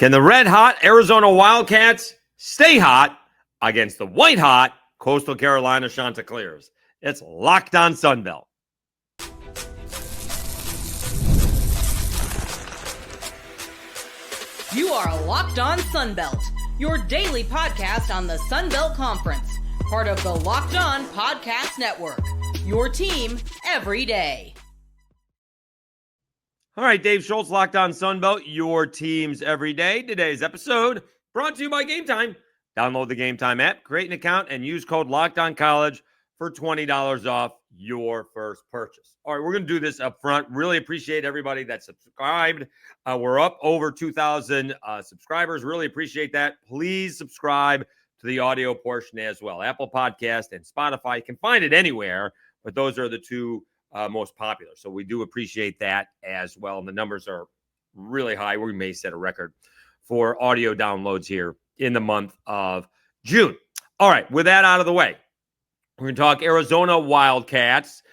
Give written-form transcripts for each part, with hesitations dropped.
Can the red-hot Arizona Wildcats stay hot against the white-hot Coastal Carolina Chanticleers? It's Locked On Sunbelt. You are Locked On Sunbelt, your daily podcast on the Sunbelt Conference, part of the Locked On Podcast Network, your team every day. All right, Dave Schultz, Locked On Sunbelt, your teams every day. Today's episode brought to you by Game Time. Download the Game Time app, create an account, and use code LOCKEDONCollege for $20 off your first purchase. All right, we're going to do this up front. Really appreciate everybody that subscribed. We're up over 2,000 subscribers. Really appreciate that. Please subscribe to the audio portion as well. Apple Podcast and Spotify. You can find it anywhere, but those are the two most popular. So we do appreciate that as well. And the numbers are really high. We may set a record for audio downloads here in the month of June. All right, with that out of the way, we're going to talk Arizona Wildcats.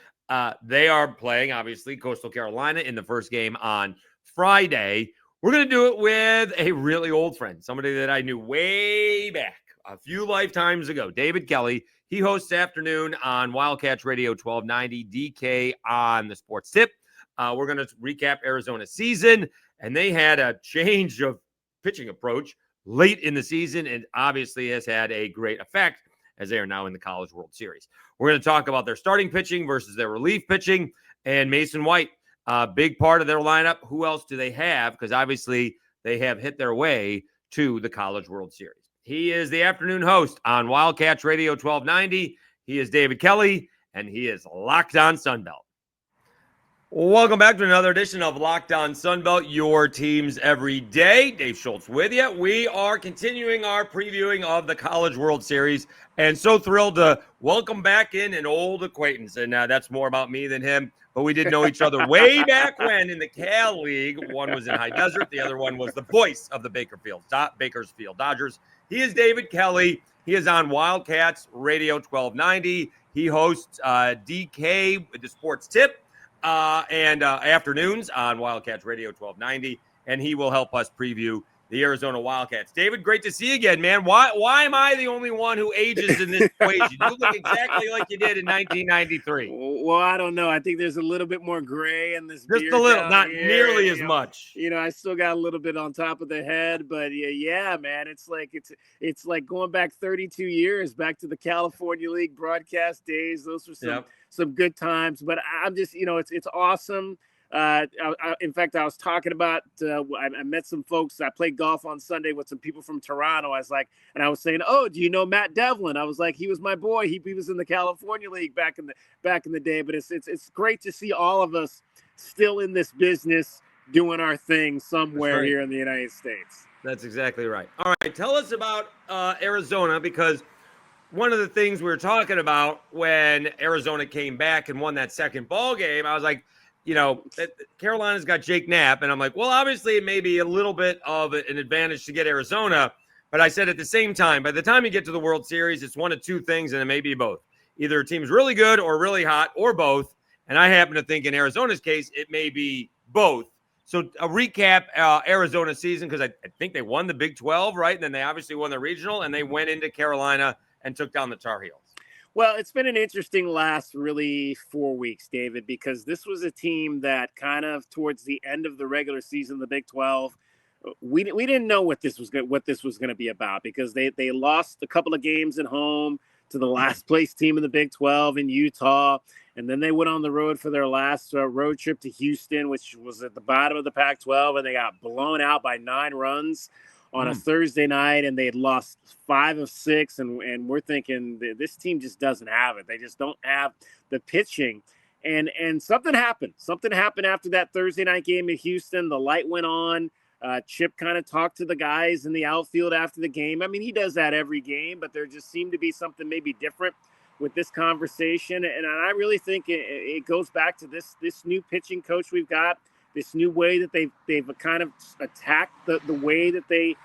They are playing, obviously, Coastal Carolina in the first game on Friday. We're going to do it with a really old friend, somebody that I knew way back a few lifetimes ago, David Kelly. He hosts afternoon on Wildcats Radio 1290, DK on the Sports Tip. We're going to recap Arizona's season, and they had a change of pitching approach late in the season, and obviously has had a great effect as they are now in the College World Series. We're going to talk about their starting pitching versus their relief pitching, and Mason White, a big part of their lineup. Who else do they have? Because obviously they have hit their way to the College World Series. He is the afternoon host on Wildcats Radio 1290. He is David Kelly, and he is Locked On Sunbelt. Welcome back to another edition of Locked On Sunbelt, your teams every day. Dave Schultz with you. We are continuing our previewing of the College World Series, and so thrilled to welcome back in an old acquaintance. And that's more about me than him, but we did know each other way back when in the Cal League. One was in High Desert. The other one was the voice of the Bakersfield Dodgers. He is David Kelly. He is on Wildcats Radio 1290. He hosts DK with the Sports Tip and afternoons on Wildcats Radio 1290, and he will help us preview the Arizona Wildcats. David, great to see you again, man. Why am I the only one who ages in this equation? You look exactly like you did in 1993. Well, I don't know. I think there's a little bit more gray in this beard. Just a little, not nearly as much. You know, I still got a little bit on top of the head, but yeah, man, it's like going back 32 years back to the California League broadcast days. Those were some good times, but I'm just, it's awesome. In fact, I was talking about, I met some folks. I played golf on Sunday with some people from Toronto. I was saying, oh, do you know Matt Devlin? I was like, he was my boy. He was in the California League back in the day, but it's great to see all of us still in this business doing our thing somewhere here in the United States. That's exactly right. All right. Tell us about, Arizona, because one of the things we were talking about when Arizona came back and won that second ball game, I was like, Carolina's got Jake Knapp, and I'm like, well, obviously it may be a little bit of an advantage to get Arizona, but I said at the same time, by the time you get to the World Series, it's one of two things, and it may be both. Either a team's really good or really hot, or both, and I happen to think in Arizona's case, it may be both. So a recap Arizona season, because I think they won the Big 12, right? And then they obviously won the regional, and they went into Carolina and took down the Tar Heels. Well, it's been an interesting last really 4 weeks, David, because this was a team that kind of towards the end of the regular season, the Big 12, we didn't know what this was going to be about, because they lost a couple of games at home to the last place team in the Big 12 in Utah, and then they went on the road for their last road trip to Houston, which was at the bottom of the Pac-12, and they got blown out by 9 runs on a Thursday night, and they had lost 5 of 6, and we're thinking this team just doesn't have it. They just don't have the pitching, and something happened. Something happened after that Thursday night game in Houston. The light went on. Chip kind of talked to the guys in the outfield after the game. I mean, he does that every game, but there just seemed to be something maybe different with this conversation, and I really think it goes back to this new pitching coach we've got. This new way that they've kind of attacked the way that they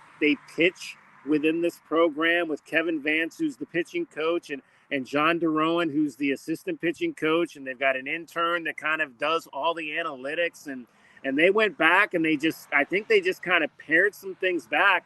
pitch within this program, with Kevin Vance, who's the pitching coach, and John DeRowan, who's the assistant pitching coach. And they've got an intern that kind of does all the analytics. And And they went back and I think they just kind of pared some things back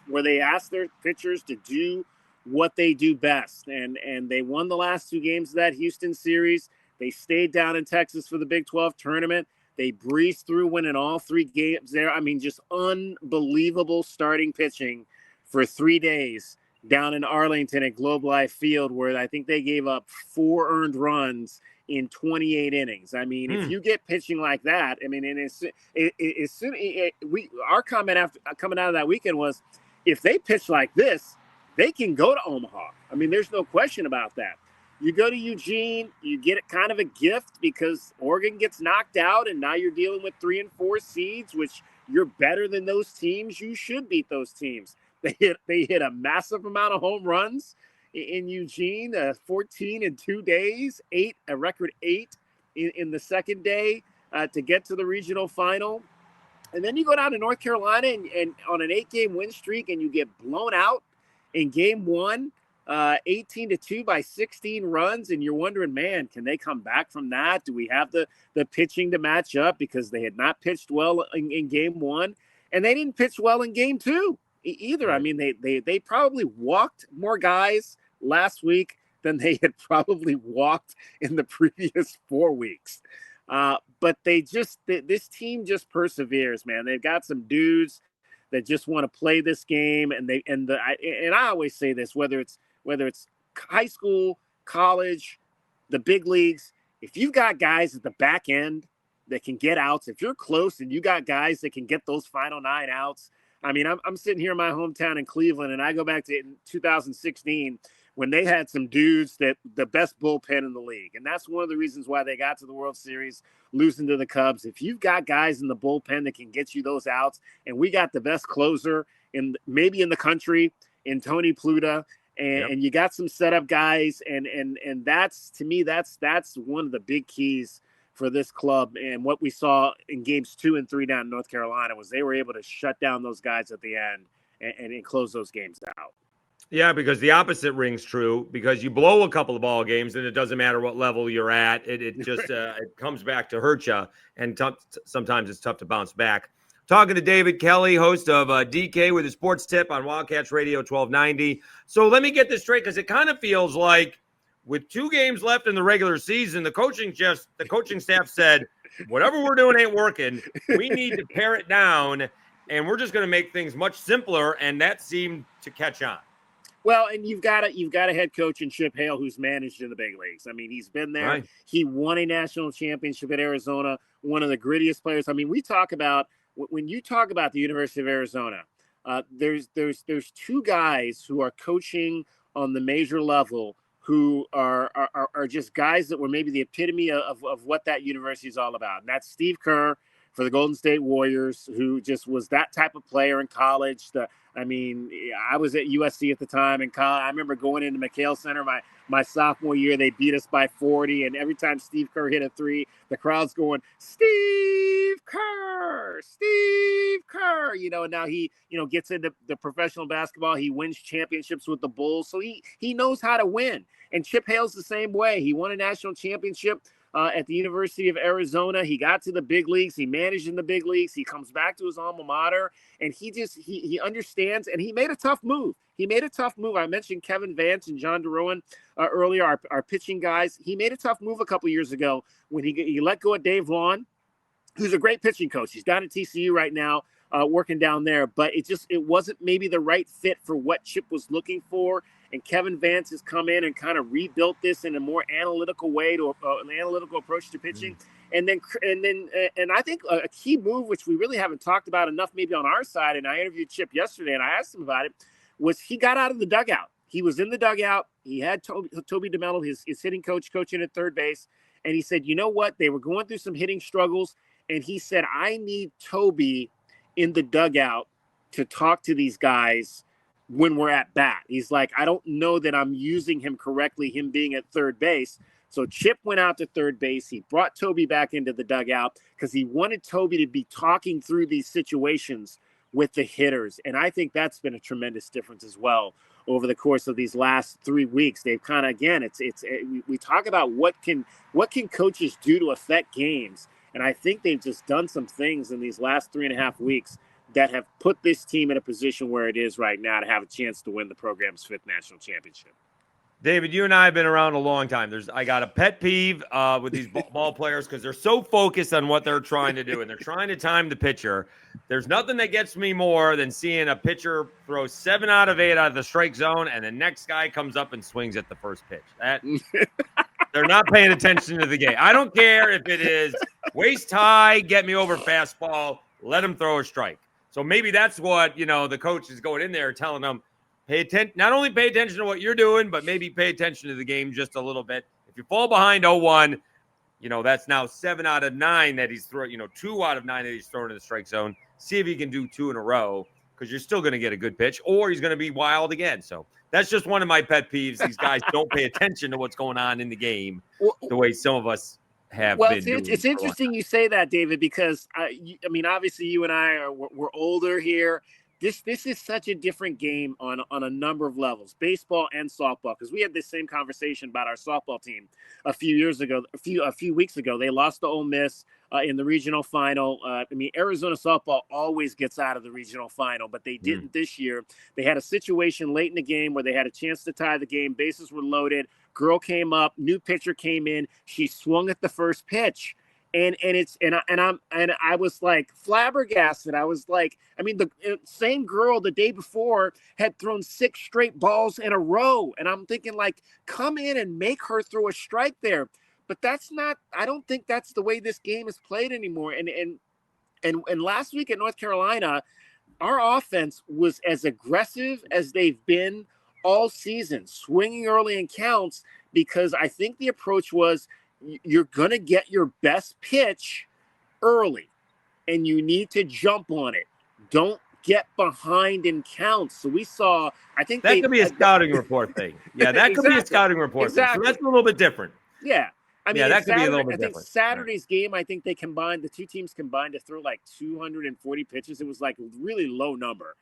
where they asked their pitchers to do what they do best. And they won the last 2 games of that Houston series. They stayed down in Texas for the Big 12 tournament. They breezed through winning all 3 games there. I mean, just unbelievable starting pitching for 3 days down in Arlington at Globe Life Field, where I think they gave up 4 earned runs in 28 innings. I mean, if you get pitching like that, I mean, and our comment after coming out of that weekend was, if they pitch like this, they can go to Omaha. I mean, there's no question about that. You go to Eugene, you get kind of a gift because Oregon gets knocked out, and now you're dealing with 3 and 4 seeds, which you're better than those teams. You should beat those teams. They hit a massive amount of home runs in Eugene, 14 in 2 days, a record 8 in the second day to get to the regional final. And then you go down to North Carolina and on an 8-game win streak, and you get blown out in game 1, 18-2 by 16 runs. And you're wondering, man, can they come back from that? Do we have the pitching to match up? Because they had not pitched well in game 1, and they didn't pitch well in game 2 either. Right. I mean, they probably walked more guys last week than they had probably walked in the previous 4 weeks. But this team just perseveres, man. They've got some dudes that just want to play this game, and I always say this, whether it's high school, college, the big leagues, if you've got guys at the back end that can get outs, if you're close and you got guys that can get those final 9 outs. I mean, I'm sitting here in my hometown in Cleveland, and I go back to 2016 when they had some dudes that the best bullpen in the league. And that's one of the reasons why they got to the World Series, losing to the Cubs. If you've got guys in the bullpen that can get you those outs, and we got the best closer maybe in the country in Tony Pluta, and you got some setup guys, and that's, to me, that's one of the big keys for this club. And what we saw in games 2 and 3 down in North Carolina was they were able to shut down those guys at the end and close those games out. Yeah, because the opposite rings true. Because you blow a couple of ball games, and it doesn't matter what level you're at. It just it comes back to hurt you, and sometimes it's tough to bounce back. Talking to David Kelly, host of DK with a sports tip on Wildcats Radio 1290. So let me get this straight, because it kind of feels like with 2 games left in the regular season, the coaching staff said, whatever we're doing ain't working. We need to pare it down, and we're just going to make things much simpler, and that seemed to catch on. Well, and you've got a head coach in Chip Hale who's managed in the big leagues. I mean, he's been there. Right. He won a national championship at Arizona, one of the grittiest players. I mean, when you talk about the University of Arizona, there's 2 guys who are coaching on the major level who are just guys that were maybe the epitome of what that university is all about. And that's Steve Kerr for the Golden State Warriors, who just was that type of player in college. I was at USC at the time, and I remember going into McHale Center my sophomore year. They beat us by 40, and every time Steve Kerr hit a 3, the crowd's going, Steve Kerr, Steve Kerr. And now he, gets into the professional basketball. He wins championships with the Bulls, so he knows how to win. And Chip Hale's the same way. He won a national championship at the University of Arizona. He got to the big leagues. He managed in the big leagues. He comes back to his alma mater, and he understands, and he made a tough move. I mentioned Kevin Vance and John DeRowan earlier, our pitching guys. He made a tough move a couple years ago when he let go of Dave Vaughn, who's a great pitching coach. He's down at TCU right now, working down there, but it wasn't maybe the right fit for what Chip was looking for. And Kevin Vance has come in and kind of rebuilt this in a more analytical way, to an analytical approach to pitching. And I think a key move, which we really haven't talked about enough, maybe on our side, and I interviewed Chip yesterday and I asked him about it, was he got out of the dugout. He was in the dugout. He had Toby DeMello, his hitting coach, coaching at third base. And he said, you know what? They were going through some hitting struggles. And he said, I need Toby in the dugout to talk to these guys when we're at bat. He's like, I don't know that I'm using him correctly, him being at third base. So Chip went out to third base. He brought Toby back into the dugout because he wanted Toby to be talking through these situations with the hitters. And I think that's been a tremendous difference as well over the course of these last 3 weeks. They've kind of, again, we talk about what can coaches do to affect games. And I think they've just done some things in these last 3.5 weeks that have put this team in a position where it is right now to have a chance to win the program's 5th national championship. David, you and I have been around a long time. I got a pet peeve with these ball players because they're so focused on what they're trying to do, and they're trying to time the pitcher. There's nothing that gets me more than seeing a pitcher throw 7 out of 8 out of the strike zone, and the next guy comes up and swings at the first pitch. They're not paying attention to the game. I don't care if it is waist high, get me over fastball, let him throw a strike. So maybe that's what, the coach is going in there telling them, not only pay attention to what you're doing, but maybe pay attention to the game just a little bit. If you fall behind 0-1, that's now 7 out of 9 that he's throwing, 2 out of 9 that he's throwing in the strike zone. See if he can do 2 in a row, because you're still going to get a good pitch, or he's going to be wild again. So that's just one of my pet peeves. These guys don't pay attention to what's going on in the game the way some of us have been doing. It's interesting you say that, David, because obviously you and I we're older here. This is such a different game on a number of levels, baseball and softball, because we had this same conversation about our softball team a few weeks ago. They lost to Ole Miss in the regional final. Arizona softball always gets out of the regional final, but they didn't this year. They had a situation late in the game where they had a chance to tie the game. Bases were loaded. Girl came up. New pitcher came in. She swung at the first pitch. And I was like flabbergasted. I was like, the same girl the day before had thrown 6 straight balls in a row. And I'm thinking, like, come in and make her throw a strike there. But I don't think that's the way this game is played anymore. And last week at North Carolina, our offense was as aggressive as they've been all season, swinging early in counts, because I think the approach was, you're going to get your best pitch early, and you need to jump on it. Don't get behind in counts. So we saw, I think that could be a scouting report thing. Yeah, that could be a scouting report thing. So that's a little bit different. Yeah. That could be a little bit different. I think Saturday's game, I think the two teams combined to throw like 240 pitches. It was like a really low number.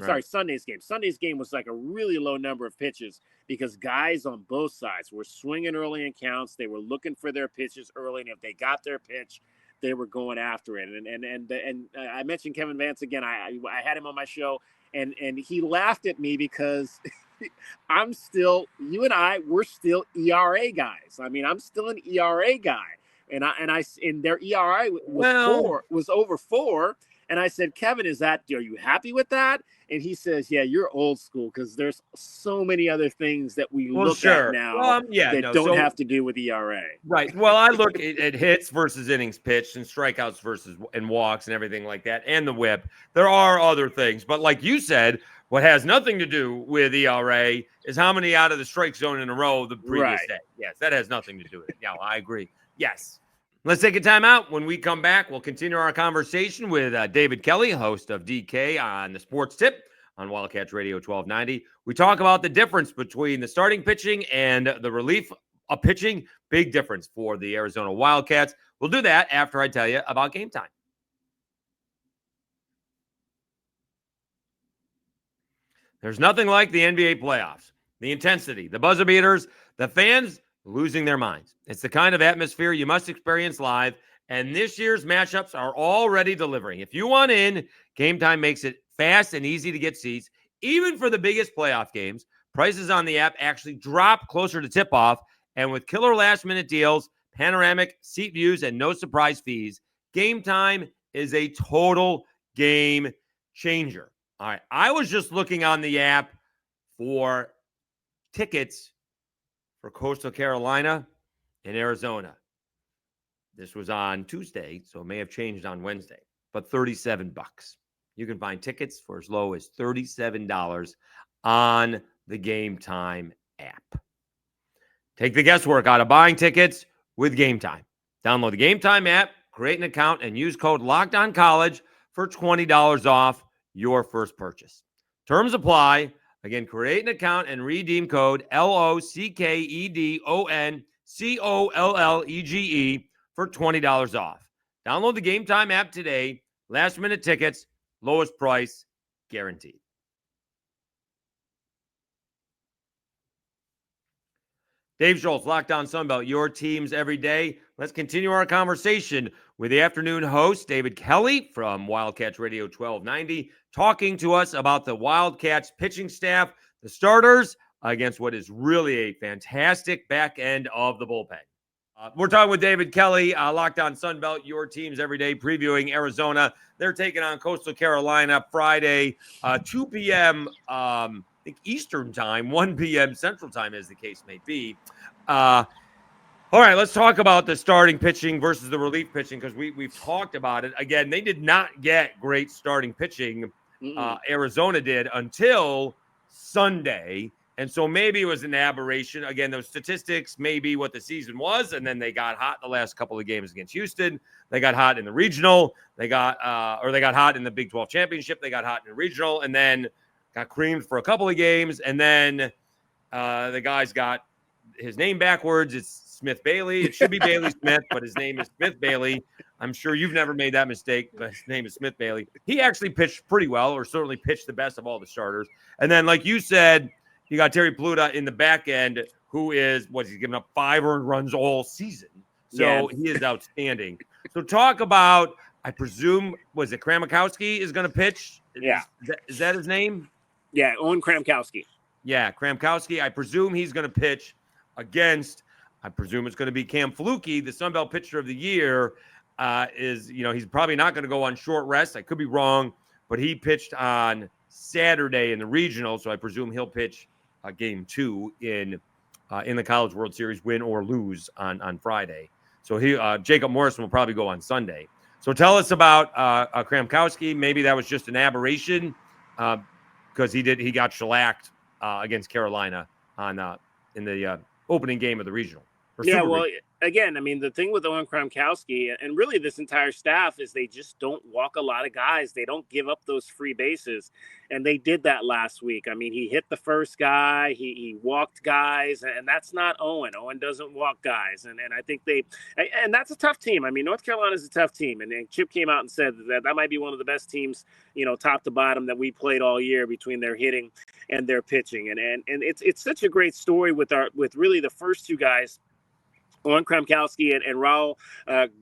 Sorry, Sunday's game. Sunday's game was like a really low number of pitches because guys on both sides were swinging early in counts. They were looking for their pitches early, and if they got their pitch, they were going after it. And I mentioned Kevin Vance again. I had him on my show, and he laughed at me because we're still ERA guys. I'm still an ERA guy, and their ERA was over 4. And I said, Kevin, are you happy with that? And he says, yeah, you're old school, because there's so many other things that we look at now that don't have to do with ERA. Right. Well, I look at hits versus innings pitched and strikeouts versus and walks and everything like that, and the whip. There are other things. But like you said, what has nothing to do with ERA is how many out of the strike zone in a row the previous day. Yes, that has nothing to do with it. Yeah, I agree. Yes. Let's take a time out. When we come back, we'll continue our conversation with David Kelly, host of DK on the Sports Tip on Wildcats Radio 1290. We talk about the difference between the starting pitching and the relief of pitching. Big difference for the Arizona Wildcats. We'll do that after I tell you about Game Time. There's nothing like the NBA playoffs. The intensity, the buzzer beaters, the fans losing their minds. It's the kind of atmosphere you must experience live, and this year's matchups are already delivering. If you want in, Game Time makes it fast and easy to get seats. Even for the biggest playoff games, prices on the app actually drop closer to tip-off, and with killer last-minute deals, panoramic seat views, and no surprise fees, Game Time is a total game changer. All right, I was just looking on the app for tickets for Coastal Carolina and Arizona. This was on Tuesday, so it may have changed on Wednesday, but $37. You can find tickets for as low as $37 on the Game Time app. Take the guesswork out of buying tickets with Game Time. Download the Game Time app, create an account, and use code LOCKEDONCollege for $20 off your first purchase. Terms apply. Again, create an account and redeem code LOCKEDONCOLLEGE for $20 off. Download the Game Time app today. Last minute tickets, lowest price guaranteed. Dave Schultz, Locked On Sunbelt, your teams every day. Let's continue our conversation with the afternoon host, David Kelly from Wildcats Radio 1290, talking to us about the Wildcats pitching staff, the starters, against what is really a fantastic back end of the bullpen. We're talking with David Kelly, Locked On Sunbelt, your teams every day, previewing Arizona. They're taking on Coastal Carolina Friday, 2 p.m. I think Eastern time, 1 p.m. Central time, as the case may be. All right, let's talk about the starting pitching versus the relief pitching, because we've talked about it. Again, they did not get great starting pitching. Arizona did until Sunday. And so maybe it was an aberration. Again, those statistics may be what the season was, and then they got hot the last couple of games against Houston. They got hot in the regional. They got hot in the Big 12 championship. They got hot in the regional, and then got creamed for a couple of games. And then the guy's got his name backwards. It's Smith Bailey. It should be Bailey Smith, but his name is Smith Bailey. I'm sure you've never made that mistake, but his name is Smith Bailey. He actually pitched pretty well, or certainly pitched the best of all the starters. And then, like you said, you got Tony Pluta in the back end, who is, he's given up 5 earned runs all season. So He is outstanding. So talk about, I presume, was it Kramkowski is going to pitch? Yeah. Is that his name? Yeah, Owen Kramkowski. Yeah, Kramkowski. I presume he's going to pitch against, I presume it's going to be Cam Flukie, the Sunbelt Pitcher of the Year. He's probably not going to go on short rest. I could be wrong, but he pitched on Saturday in the regional, so I presume he'll pitch game 2 in the College World Series, win or lose on Friday. So Jacob Morrison will probably go on Sunday. So tell us about Kramkowski. Maybe that was just an aberration because he got shellacked against Carolina in the opening game of the regional. Yeah, well, again, I mean, the thing with Owen Kramkowski and really this entire staff is they just don't walk a lot of guys. They don't give up those free bases. And they did that last week. I mean, he hit the first guy, he walked guys, and that's not Owen. Owen doesn't walk guys. And I think and that's a tough team. I mean, North Carolina is a tough team. And Chip came out and said that might be one of the best teams, top to bottom that we played all year between their hitting and their pitching. And it's such a great story with really the first 2 guys, Owen Kramkowski and Raul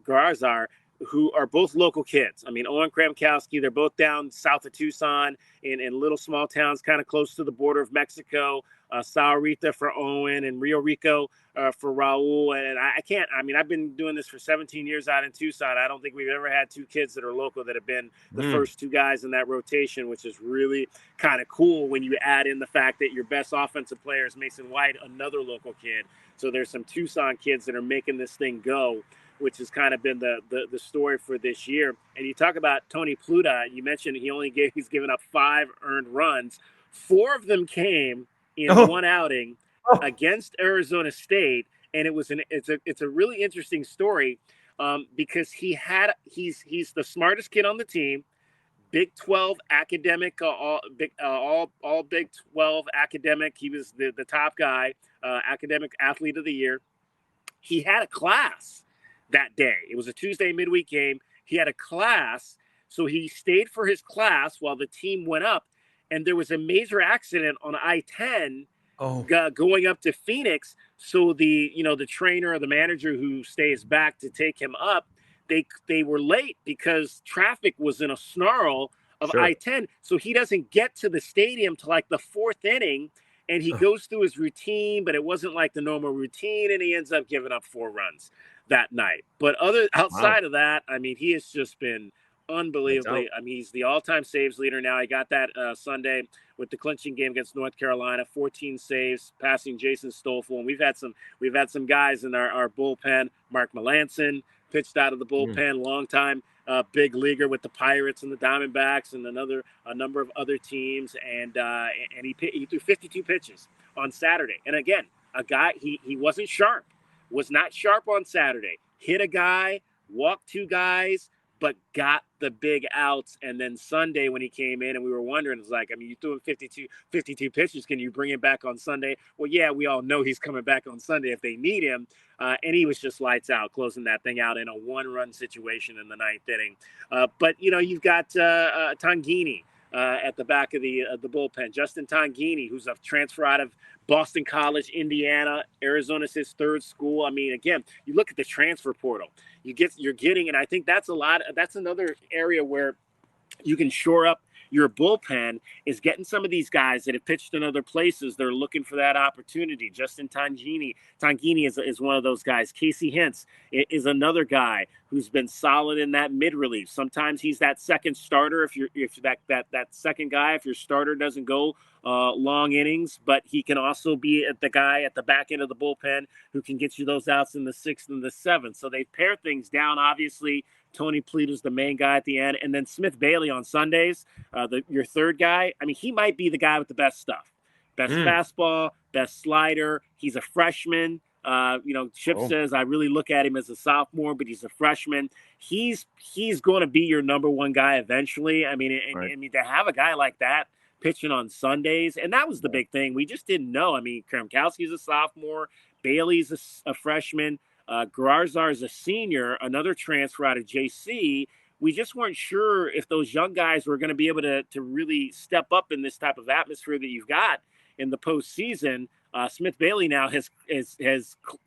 Garzar, who are both local kids. I mean, Owen Kramkowski, they're both down south of Tucson in little small towns kind of close to the border of Mexico. Saurita for Owen and Rio Rico for Raul. And I've been doing this for 17 years out in Tucson. I don't think we've ever had 2 kids that are local that have been the first 2 guys in that rotation, which is really kind of cool when you add in the fact that your best offensive player is Mason White, another local kid. So there's some Tucson kids that are making this thing go, which has kind of been the story for this year. And you talk about Tony Pluta. You mentioned he's given up 5 earned runs. 4 of them came in one outing against Arizona State, and it's a really interesting story because he's the smartest kid on the team, Big 12 academic, all Big 12 academic. He was the top guy, academic athlete of the year. He had a class that day. It was a Tuesday midweek game. He had a class, so he stayed for his class while the team went up. And there was a major accident on I-10 going up to Phoenix. So the trainer or the manager who stays back to take him up, they were late because traffic was in a snarl of I-10. So he doesn't get to the stadium till like the 4th inning, and he goes through his routine, but it wasn't like the normal routine, and he ends up giving up 4 runs that night. But outside of that, I mean, he has just been unbelievably. I mean, he's the all-time saves leader now. I got that Sunday with the clinching game against North Carolina, 14 saves, passing Jason Stoffel. And we've had some guys in our bullpen. Mark Melanson pitched out of the bullpen, long time big leaguer with the Pirates and the Diamondbacks and a number of other teams. And he threw 52 pitches on Saturday. And again, a guy he wasn't sharp, was not sharp on Saturday. Hit a guy, walked 2 guys, but got the big outs. And then Sunday when he came in and we were wondering, it's like, I mean, you threw him 52 pitches. Can you bring him back on Sunday? Well, yeah, we all know he's coming back on Sunday if they need him. And he was just lights out, closing that thing out in a 1-run situation in the 9th inning. But, you've got Tangini, at the back of the bullpen. Justin Tangini, who's a transfer out of Boston College, Indiana. Arizona's his third school. I mean, again, you look at the transfer portal. You're getting, and I think that's another area where you can shore up your bullpen, is getting some of these guys that have pitched in other places. They're looking for that opportunity. Justin Tangini is one of those guys. Casey Hintz is another guy who's been solid in that mid relief. Sometimes he's that second starter. If that second guy, if your starter doesn't go long innings, but he can also be the guy at the back end of the bullpen who can get you those outs in the 6th and the 7th. So they pare things down. Obviously, Tony Pluta is the main guy at the end, and then Smith Bailey on Sundays, your third guy. I mean, he might be the guy with the best stuff, best fastball, best slider. He's a freshman. Chip says I really look at him as a sophomore, but he's a freshman. He's going to be your number one guy eventually. I mean, I mean, to have a guy like that pitching on Sundays, and that was the big thing. We just didn't know. I mean, Kramkowski's a sophomore, Bailey's a freshman. Garzar is a senior, another transfer out of JC. We just weren't sure if those young guys were going to be able to really step up in this type of atmosphere that you've got in the postseason. Smith Bailey now has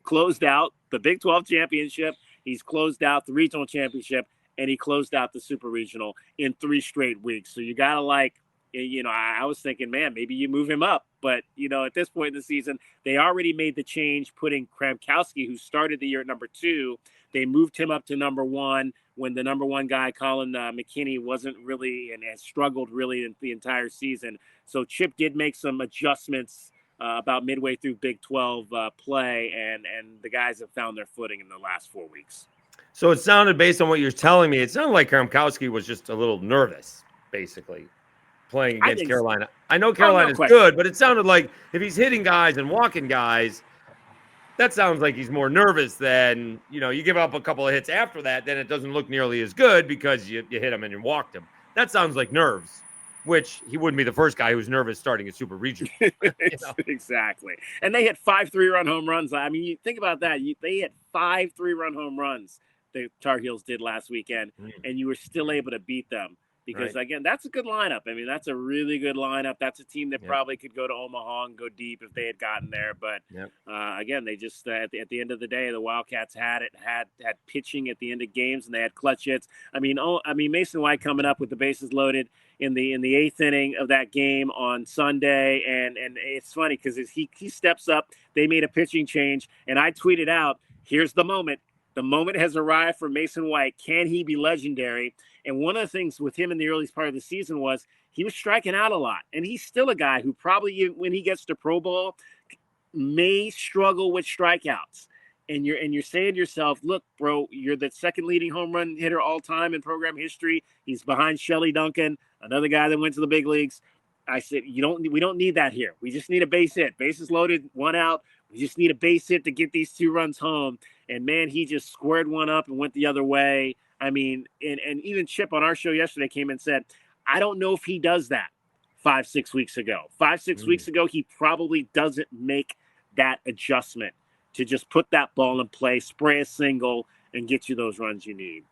closed out the Big 12 championship. He's closed out the regional championship, and he closed out the super regional in 3 straight weeks. So you got to I was thinking, man, maybe you move him up. But, at this point in the season, they already made the change, putting Kramkowski, who started the year at number 2. They moved him up to number 1 when the number 1 guy, Colin McKinney, wasn't really and has struggled really in the entire season. So Chip did make some adjustments about midway through Big 12 play, and the guys have found their footing in the last 4 weeks. So it sounded, based on what you're telling me, it sounded like Kramkowski was just a little nervous, basically, playing against Carolina. I know Carolina's good, but it sounded like if he's hitting guys and walking guys, that sounds like he's more nervous than, you give up a couple of hits after that, then it doesn't look nearly as good because you hit him and you walked him. That sounds like nerves, which he wouldn't be the first guy who's nervous starting a super regional. Exactly. And they hit 5 3-run home runs. I mean, you think about that. They hit 5 3-run home runs, the Tar Heels did last weekend, and you were still able to beat them. Because, again, that's a good lineup. I mean, that's a really good lineup. That's a team that probably could go to Omaha and go deep if they had gotten there. But, again, they just at the end of the day, the Wildcats had pitching at the end of games, and they had clutch hits. I mean, Mason White coming up with the bases loaded in the 8th inning of that game on Sunday. And it's funny because he steps up. They made a pitching change, and I tweeted out, here's the moment. The moment has arrived for Mason White. Can he be legendary? And one of the things with him in the early part of the season was he was striking out a lot. And he's still a guy who probably, when he gets to Pro Bowl, may struggle with strikeouts. And you're saying to yourself, look, bro, you're the second leading home run hitter all time in program history. He's behind Shelley Duncan, another guy that went to the big leagues. I said, we don't need that here. We just need a base hit. Bases loaded, 1 out. We just need a base hit to get these 2 runs home. And, man, he just squared one up and went the other way. I mean, and even Chip on our show yesterday came and said, I don't know if he does that 5-6 weeks ago. 5-6 weeks ago, he probably doesn't make that adjustment to just put that ball in play, spray a single, and get you those runs you need.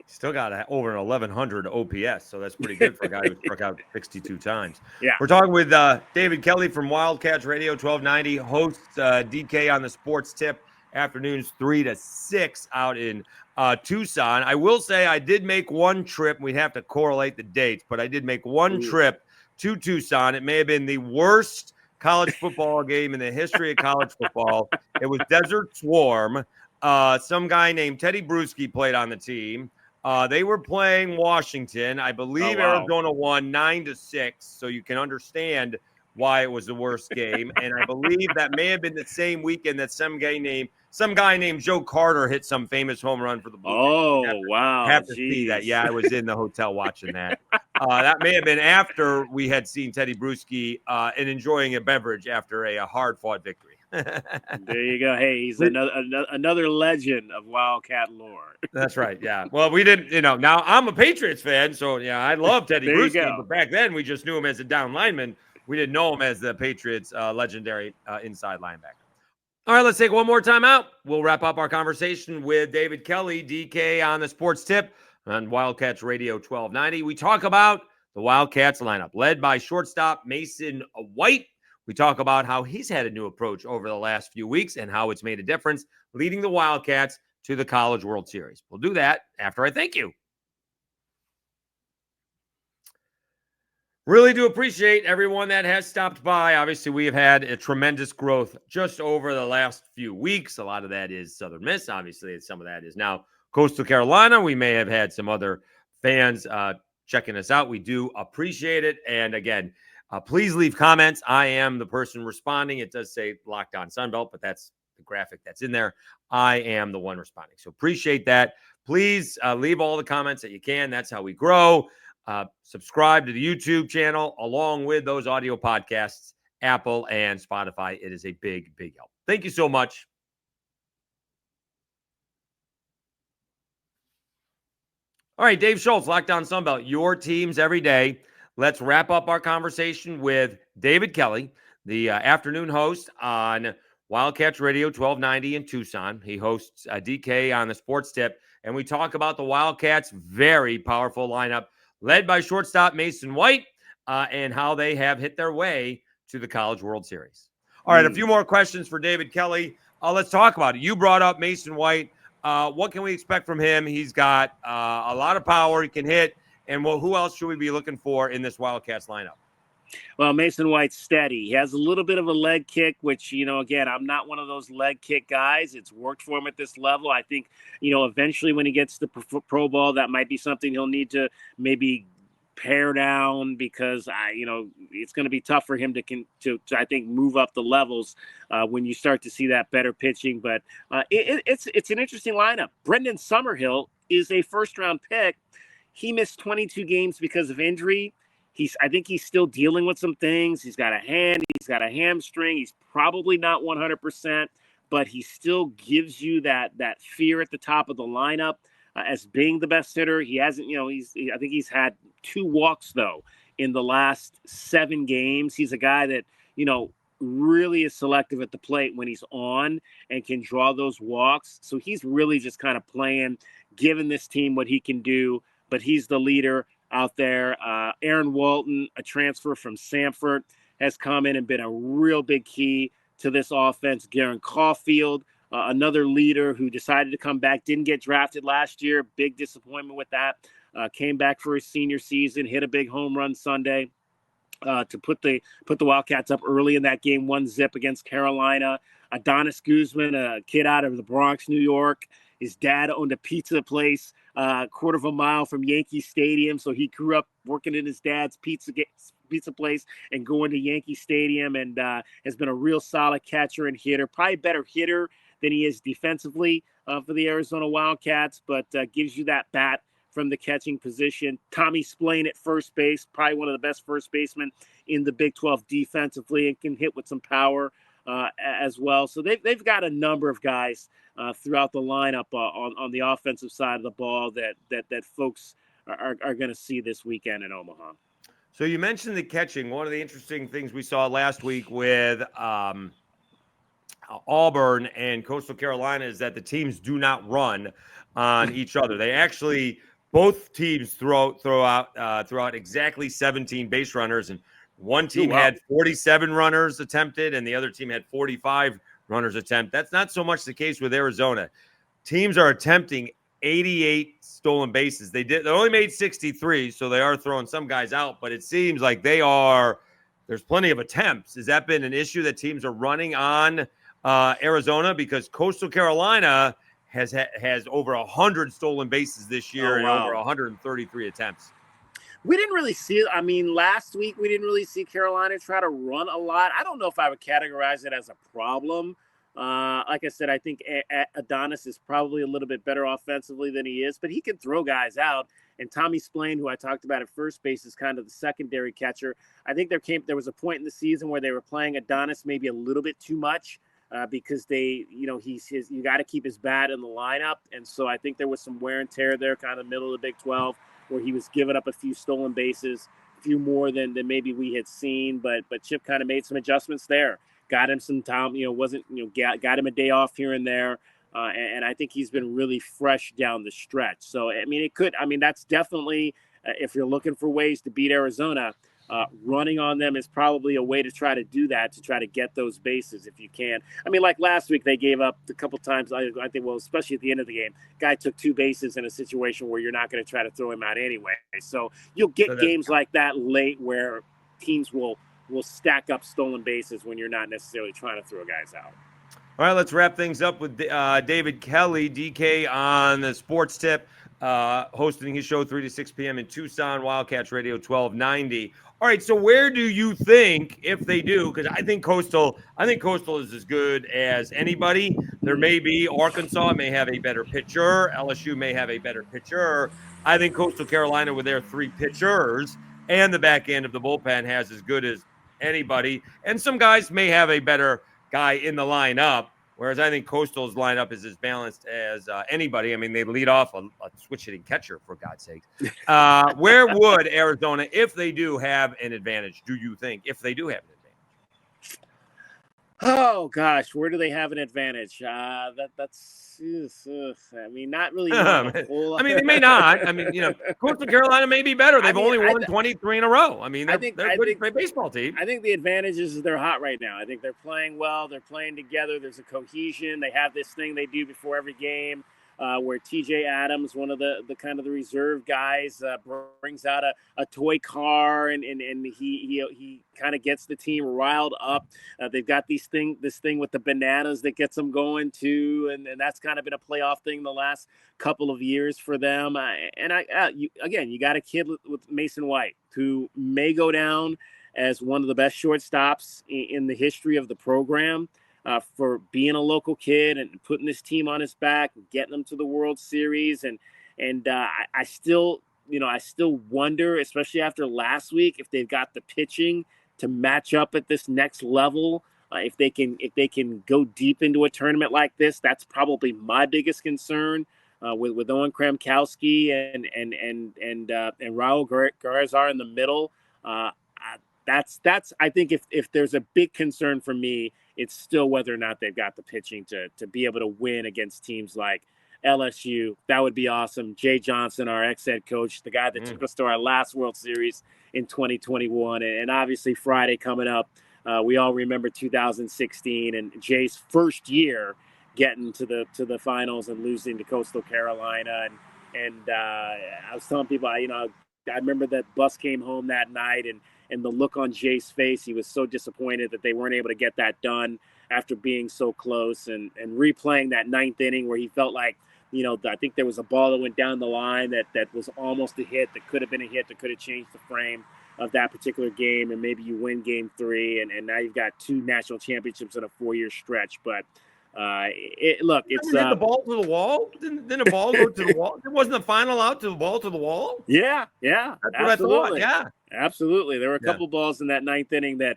Still got over an 1,100 OPS, so that's pretty good for a guy who struck out 62 times. Yeah. We're talking with David Kelly from Wildcats Radio 1290, hosts DK on the Sports Tip, afternoons 3 to 6 out in Tucson. I will say I did make one trip. We'd have to correlate the dates, but I did make one trip to Tucson. It may have been the worst college football game in the history of college football. It was Desert Swarm. Some guy named Teddy Bruschi played on the team. They were playing Washington. I believe Arizona won 9-6, so you can understand why it was the worst game. And I believe that may have been the same weekend that some guy named Joe Carter hit some famous home run for the Blue Jays. Wow. Have to see that. Yeah, I was in the hotel watching that. That may have been after we had seen Teddy Bruschi and enjoying a beverage after a hard-fought victory. There you go. Hey, he's another legend of Wildcat lore. That's right. Yeah. Well, we didn't, now I'm a Patriots fan, so yeah, I love Teddy Bruschi, but back then we just knew him as a down lineman. We didn't know him as the Patriots' legendary inside linebacker. All right, let's take one more time out. We'll wrap up our conversation with David Kelly, DK on the Sports Tip on Wildcats Radio 1290. We talk about the Wildcats lineup, led by shortstop Mason White. We talk about how he's had a new approach over the last few weeks and how it's made a difference, leading the Wildcats to the College World Series. We'll do that after I thank you. Really do appreciate everyone that has stopped by. Obviously, we have had a tremendous growth just over the last few weeks. A lot of that is Southern Miss. Obviously, some of that is now Coastal Carolina. We may have had some other fans checking us out. We do appreciate it. And again, please leave comments. I am the person responding. It does say Locked On Sunbelt, but that's the graphic that's in there. I am the one responding. So appreciate that. Please leave all the comments that you can. That's how we grow. Subscribe to the YouTube channel along with those audio podcasts, Apple and Spotify. It is a big, big help. Thank you so much. All right, Dave Schultz, Locked On Sunbelt, your teams every day. Let's wrap up our conversation with David Kelly, the afternoon host on Wildcats Radio 1290 in Tucson. He hosts DK on the Sports Tip, and we talk about the Wildcats' very powerful lineup led by shortstop Mason White, and how they have hit their way to the College World Series. All right, a few more questions for David Kelly. Let's talk about it. You brought up Mason White. What can we expect from him? He's got a lot of power. He can hit. And who else should we be looking for in this Wildcats lineup? Well, Mason White's steady. He has a little bit of a leg kick, which, again, I'm not one of those leg kick guys. It's worked for him at this level. I think, eventually when he gets to pro ball, that might be something he'll need to maybe pare down, because it's going to be tough for him to I think move up the levels when you start to see that better pitching. But it's an interesting lineup. Brendan Summerhill is a first-round pick. He missed 22 games because of injury. I think he's still dealing with some things. He's got a hand, he's got a hamstring. He's probably not 100%, but he still gives you that fear at the top of the lineup as being the best hitter. He hasn't, I think he's had 2 walks though in the last 7 games. He's a guy that, really is selective at the plate when he's on and can draw those walks. So he's really just kind of playing, giving this team what he can do, but he's the leader out there. Aaron Walton, a transfer from Sanford, has come in and been a real big key to this offense. Garen Caulfield, another leader who decided to come back, didn't get drafted last year. Big disappointment with that. Came back for his senior season, hit a big home run Sunday to put the Wildcats up early in that game, 1-0 against Carolina. Adonis Guzman, a kid out of the Bronx, New York. His dad owned a pizza place a quarter of a mile from Yankee Stadium, so he grew up working in his dad's pizza place and going to Yankee Stadium, and has been a real solid catcher and hitter. Probably a better hitter than he is defensively for the Arizona Wildcats, but gives you that bat from the catching position. Tommy Splain at first base, probably one of the best first basemen in the Big 12 defensively, and can hit with some power as well. So they've got a number of guys throughout the lineup on the offensive side of the ball that folks are going to see this weekend in Omaha. So you mentioned the catching. One of the interesting things we saw last week with Auburn and Coastal Carolina is that the teams do not run on each other. They actually, both teams throw out exactly 17 base runners, and one team had 47 runners attempted, and the other team had 45 runners attempt. That's not so much the case with Arizona. Teams are attempting 88 stolen bases. They only made 63, so they are throwing some guys out, but it seems like there's plenty of attempts. Has that been an issue that teams are running on Arizona? Because Coastal Carolina has over 100 stolen bases this year and over 133 attempts. We didn't really see it. I mean, last week we didn't really see Carolina try to run a lot. I don't know if I would categorize it as a problem. Like I said, I think Adonis is probably a little bit better offensively than he is, but he can throw guys out. And Tommy Splain, who I talked about at first base, is kind of the secondary catcher. I think there was a point in the season where they were playing Adonis maybe a little bit too much because you got to keep his bat in the lineup. And so I think there was some wear and tear there, kind of middle of the Big 12, where he was giving up a few stolen bases, a few more than maybe we had seen. But Chip kind of made some adjustments there. Got him some time, got him a day off here and there. And I think he's been really fresh down the stretch. So, I mean, that's definitely if you're looking for ways to beat Arizona, running on them is probably a way to try to do that, to try to get those bases if you can. I mean, like last week, they gave up a couple times. I think, well, especially at the end of the game, guy took 2 bases in a situation where you're not going to try to throw him out anyway. So you'll get games like that late where teams will stack up stolen bases when you're not necessarily trying to throw guys out. All right, let's wrap things up with David Kelly, DK, on the Sports Tip, hosting his show 3 to 6 p.m. in Tucson, Wildcats Radio 1290. All right, so where do you think, if they do, because I think Coastal is as good as anybody. There may be Arkansas may have a better pitcher, LSU may have a better pitcher. I think Coastal Carolina, with their 3 pitchers and the back end of the bullpen, has as good as anybody. And some guys may have a better guy in the lineup, whereas I think Coastal's lineup is as balanced as anybody. I mean, they lead off a switch-hitting catcher, for God's sake. Where would Arizona, if they do have an advantage, do you think, if they do have an advantage? Oh, gosh, where do they have an advantage? That's I mean, not really. I mean, they may not. I mean, Coastal Carolina may be better. They've only won 23 in a row. I mean, they're a great baseball team. I think the advantage is they're hot right now. I think they're playing well. They're playing together. There's a cohesion. They have this thing they do before every game where TJ Adams, one of the kind of the reserve guys, brings out a toy car and he kind of gets the team riled up. They've got this thing with the bananas that gets them going too, and that's kind of been a playoff thing the last couple of years for them. You got a kid with Mason White who may go down as one of the best shortstops in the history of the program. For being a local kid and putting this team on his back, getting them to the World Series, and I still wonder, especially after last week, if they've got the pitching to match up at this next level. If they can go deep into a tournament like this, that's probably my biggest concern with Owen Kramkowski and Raul Garza in the middle. That's I think if there's a big concern for me, it's still whether or not they've got the pitching to be able to win against teams like LSU. That would be awesome. Jay Johnson, our ex-head coach, the guy that took us to our last World Series in 2021. And obviously Friday coming up, we all remember 2016 and Jay's first year getting to the finals and losing to Coastal Carolina. And I was telling people, I remember that bus came home that night and the look on Jay's face, he was so disappointed that they weren't able to get that done after being so close and replaying that 9th inning where he felt like, I think there was a ball that went down the line that was almost a hit, that could have been a hit, that could have changed the frame of that particular game. And maybe you win game 3 and now you've got 2 national championships in a 4-year stretch. But it's hit the ball to the wall. Didn't a ball go to the wall? It wasn't the final out to the ball to the wall. Yeah, that's absolutely. What I thought. Yeah, absolutely. There were a couple balls in that 9th inning that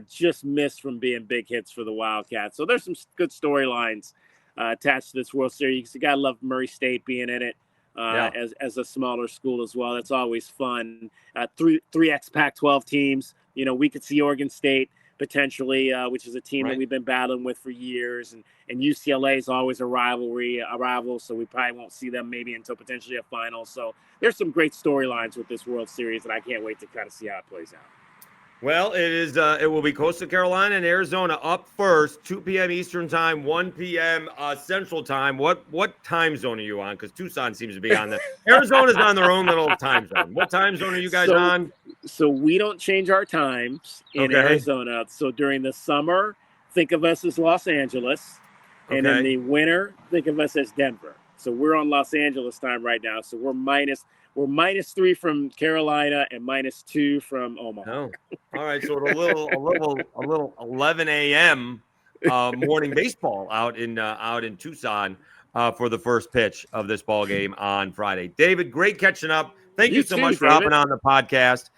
just missed from being big hits for the Wildcats. So there's some good storylines attached to this World Series. You gotta love Murray State being in it as a smaller school as well. That's always fun. Three ex-Pac-12 teams. We could see Oregon State potentially, which is a team that we've been battling with for years. And UCLA is always a rival, so we probably won't see them maybe until potentially a final. So there's some great storylines with this World Series, and I can't wait to kind of see how it plays out. Well, it will be Coastal Carolina and Arizona up first, 2 p.m. Eastern time, 1 p.m. Central time. What time zone are you on? Because Tucson seems to be on Arizona's on their own little time zone. What time zone are you guys on? So we don't change our times in Arizona. So during the summer, think of us as Los Angeles. And in the winter, think of us as Denver. So we're on Los Angeles time right now. So we're -3 from Carolina and -2 from Omaha. Oh. All right, so a little 11 a.m. Morning baseball out in Tucson for the first pitch of this ball game on Friday. David, great catching up. Thank you so much for hopping on the podcast.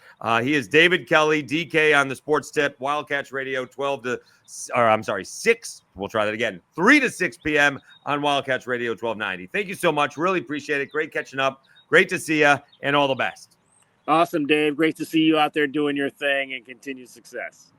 He is David Kelly, DK on the Sports Tip, Wildcats Radio 6. We'll try that again. 3 to 6 p.m. on Wildcats Radio 1290. Thank you so much. Really appreciate it. Great catching up. Great to see you, and all the best. Awesome, Dave. Great to see you out there doing your thing, and continued success.